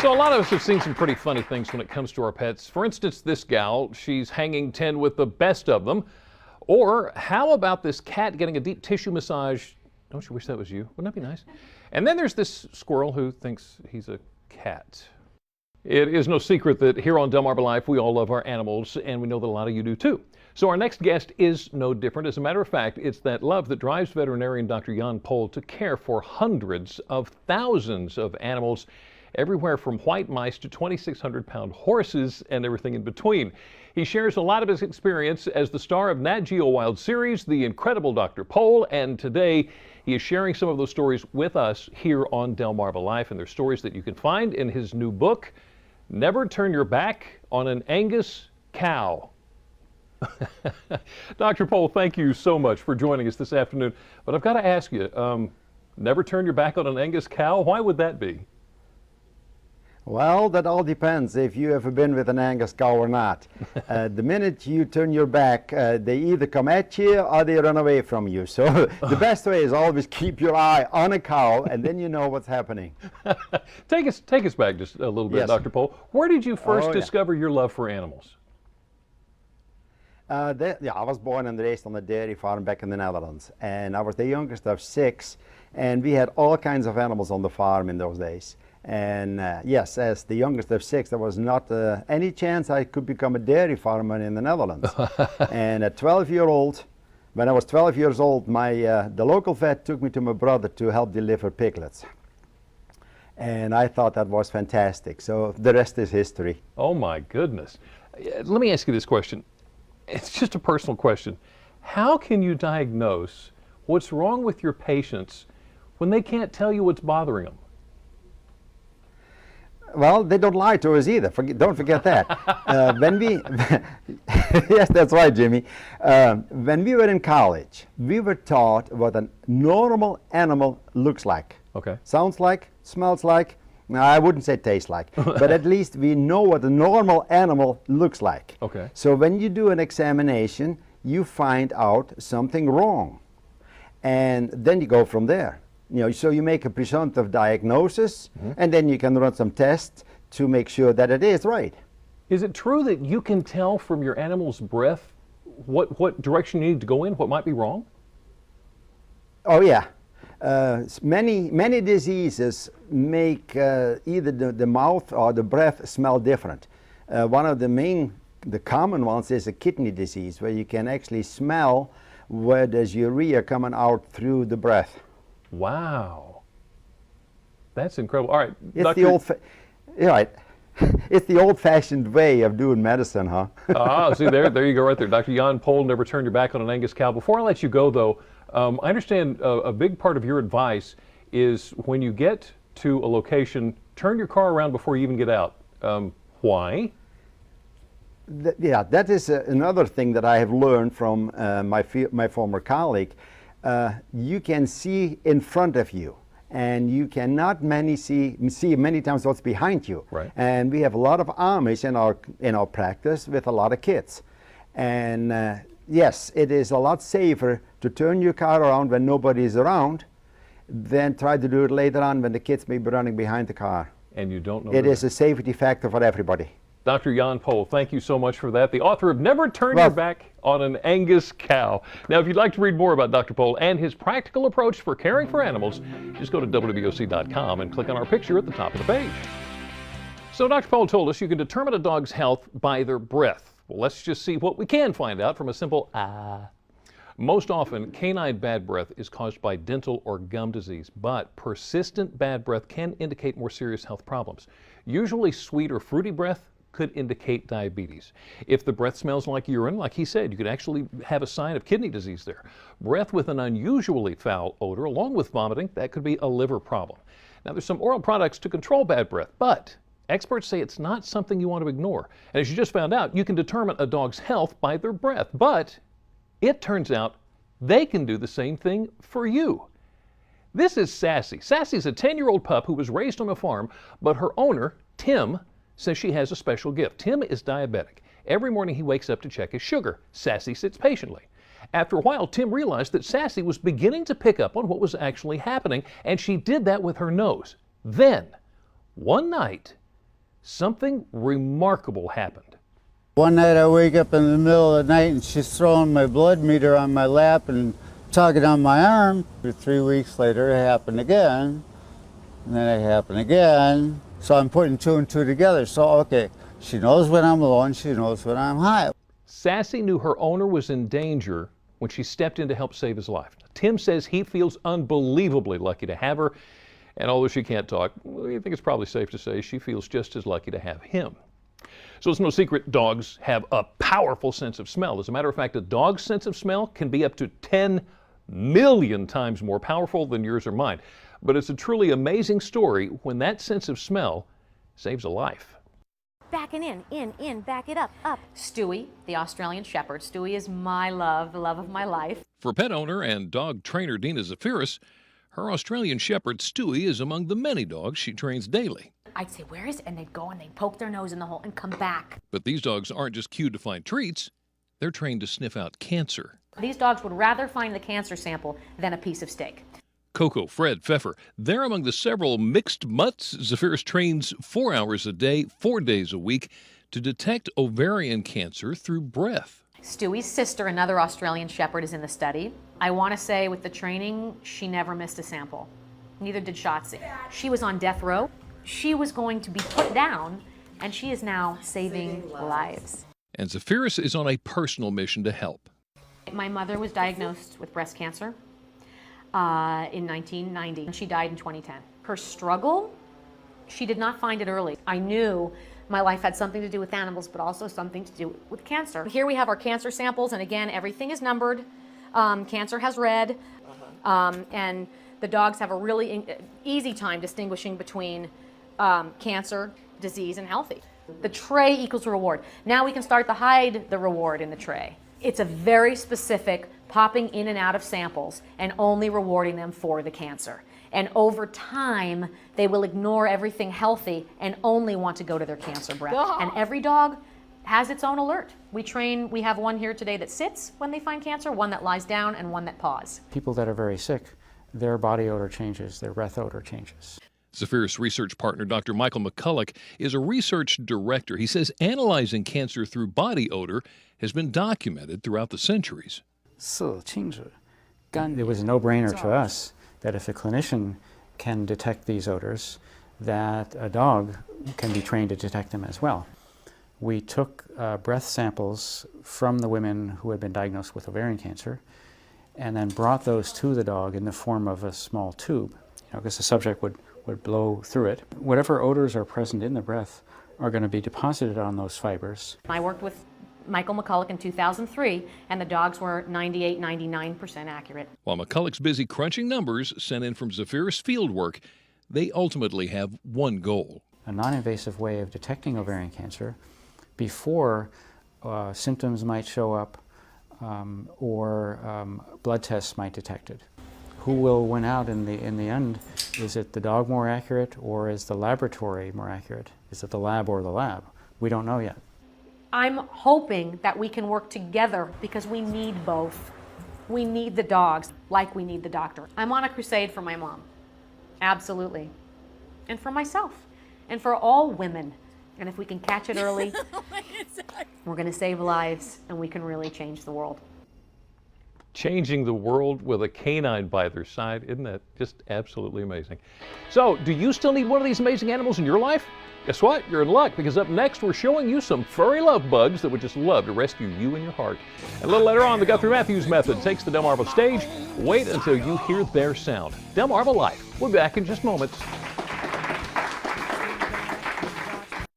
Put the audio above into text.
So a lot of us have seen some pretty funny things when it comes to our pets. For instance, this gal, she's hanging 10 with the best of them. Or how about this cat getting a deep tissue massage? Don't you wish that was you? Wouldn't that be nice? And then there's this squirrel who thinks he's a cat. It is no secret that here on Delmarva Life, we all love our animals, and we know that a lot of you do too. So our next guest is no different. As a matter of fact, it's that love that drives veterinarian Dr. Jan Pol to care for hundreds of thousands of animals, everywhere from white mice to 2,600-pound horses and everything in between. He shares a lot of his experience as the star of Nat Geo Wild series, The Incredible Dr. Pol, and today he is sharing some of those stories with us here on Delmarva Life, and they're stories that you can find in his new book, Never Turn Your Back on an Angus Cow. Dr. Pol, thank you so much for joining us this afternoon. But I've got to ask you, never turn your back on an Angus cow? Why would that be? Well, that all depends if you ever been with an Angus cow or not. The minute you turn your back, they either come at you or they run away from you. So the best way is always keep your eye on a cow, and then you know what's happening. Take us back just a little bit, Yes. Dr. Pol. Where did you first discover your love for animals? I was born and raised on a dairy farm back in the Netherlands, and I was the youngest of 6, and we had all kinds of animals on the farm in those days. And yes, as the youngest of 6, there was not any chance I could become a dairy farmer in the Netherlands. And at 12-year-old, when I was 12 years old, the local vet took me to my brother to help deliver piglets. And I thought that was fantastic. So the rest is history. Oh my goodness. Let me ask you this question. It's just a personal question. How can you diagnose what's wrong with your patients when they can't tell you what's bothering them? Well, they don't lie to us either. Don't forget that. Yes, that's right, Jimmy. When we were in college, we were taught what a normal animal looks like. Okay. Sounds like, smells like. No, I wouldn't say tastes like, but at least we know what a normal animal looks like. Okay. So when you do an examination, you find out something wrong, and then you go from there. You know, so you make a presumptive diagnosis, and then you can run some tests to make sure that it is right. Is it true that you can tell from your animal's breath what direction you need to go in, what might be wrong? Oh yeah. Many diseases make either the mouth or the breath smell different. One of the common ones is a kidney disease, where you can actually smell where there's urea coming out through the breath. Wow, that's incredible. All right, it's the old-fashioned way of doing medicine, huh? See, there you go right there. Dr. Jan Pol, never turn your back on an Angus cow. Before I let you go, though, I understand a big part of your advice is when you get to a location, turn your car around before you even get out. Why? That is another thing that I have learned from my former colleague. You can see in front of you, and you cannot see many times what's behind you. Right. And we have a lot of Amish in our practice with a lot of kids. And yes, it is a lot safer to turn your car around when nobody is around than try to do it later on when the kids may be running behind the car. And you don't know. It is a safety factor for everybody. Dr. Jan Pol, thank you so much for that. The author of Never Turn Your Back on an Angus Cow. Now, if you'd like to read more about Dr. Pol and his practical approach for caring for animals, just go to WVOC.com and click on our picture at the top of the page. So Dr. Pol told us you can determine a dog's health by their breath. Well, let's just see what we can find out from a simple ah. Most often, canine bad breath is caused by dental or gum disease, but persistent bad breath can indicate more serious health problems. Usually sweet or fruity breath could indicate diabetes. If the breath smells like urine, like he said, you could actually have a sign of kidney disease there. Breath with an unusually foul odor, along with vomiting, that could be a liver problem. Now, there's some oral products to control bad breath, but experts say it's not something you want to ignore. And as you just found out, you can determine a dog's health by their breath, but it turns out they can do the same thing for you. This is Sassy. Sassy's a 10-year-old pup who was raised on a farm, but her owner, Tim, says she has a special gift. Tim is diabetic. Every morning he wakes up to check his sugar. Sassy sits patiently. After a while, Tim realized that Sassy was beginning to pick up on what was actually happening, and she did that with her nose. Then, one night, something remarkable happened. One night I wake up in the middle of the night and she's throwing my blood meter on my lap and tugging on my arm. 3 weeks later it happened again, and then it happened again. So I'm putting 2 and 2 together. So okay, she knows when I'm low and she knows when I'm high. Sassy knew her owner was in danger when she stepped in to help save his life. Tim says he feels unbelievably lucky to have her, and although she can't talk, we think it's probably safe to say she feels just as lucky to have him. So it's no secret dogs have a powerful sense of smell. As a matter of fact, a dog's sense of smell can be up to 10 million times more powerful than yours or mine. But it's a truly amazing story when that sense of smell saves a life. Backing in, back it up. Stewie, the Australian Shepherd. Stewie is my love, the love of my life. For pet owner and dog trainer Dina Zaphiris, her Australian Shepherd Stewie is among the many dogs she trains daily. I'd say, where is it? And they'd go and they'd poke their nose in the hole and come back. But these dogs aren't just cued to find treats, they're trained to sniff out cancer. These dogs would rather find the cancer sample than a piece of steak. Coco, Fred, Pfeffer, they're among the several mixed mutts Zaphiris trains 4 hours a day, 4 days a week to detect ovarian cancer through breath. Stewie's sister, another Australian Shepherd, is in the study. I want to say with the training, she never missed a sample. Neither did Shotzi. She was on death row. She was going to be put down, and she is now saving lives. And Zaphiris is on a personal mission to help. My mother was diagnosed with breast cancer in 1990, and she died in 2010. Her struggle, she did not find it early. I knew my life had something to do with animals, but also something to do with cancer. Here we have our cancer samples, and again, everything is numbered. Cancer has red, and the dogs have a really easy time distinguishing between cancer, disease, and healthy. The tray equals reward. Now we can start to hide the reward in the tray. It's a very specific popping in and out of samples and only rewarding them for the cancer. And over time, they will ignore everything healthy and only want to go to their cancer breath. And every dog has its own alert. We have one here today that sits when they find cancer, one that lies down, and one that paws. People that are very sick, their body odor changes, their breath odor changes. Zaphiris research partner Dr. Michael McCulloch is a research director. He says analyzing cancer through body odor has been documented throughout the centuries. It was a no-brainer to us that if a clinician can detect these odors, that a dog can be trained to detect them as well. We took breath samples from the women who had been diagnosed with ovarian cancer and then brought those to the dog in the form of a small tube, because the subject would blow through it. Whatever odors are present in the breath are going to be deposited on those fibers. I worked with Michael McCulloch in 2003, and the dogs were 98, 99% accurate. While McCulloch's busy crunching numbers sent in from Zaphiris fieldwork, they ultimately have one goal. A non-invasive way of detecting ovarian cancer before symptoms might show up or blood tests might detect it. Who will win out in the end? Is it the dog more accurate, or is the laboratory more accurate? Is it the lab or the lab? We don't know yet. I'm hoping that we can work together because we need both. We need the dogs like we need the doctor. I'm on a crusade for my mom, absolutely, and for myself, and for all women. And if we can catch it early, we're going to save lives, and we can really change the world. Changing the world with a canine by their side. Isn't that just absolutely amazing? So, do you still need one of these amazing animals in your life? Guess what? You're in luck, because up next we're showing you some furry love bugs that would just love to rescue you and your heart. And a little later on, the Guthrie Matthews method takes the Delmarva stage. Wait until you hear their sound. Delmarva Life. We'll be back in just moments.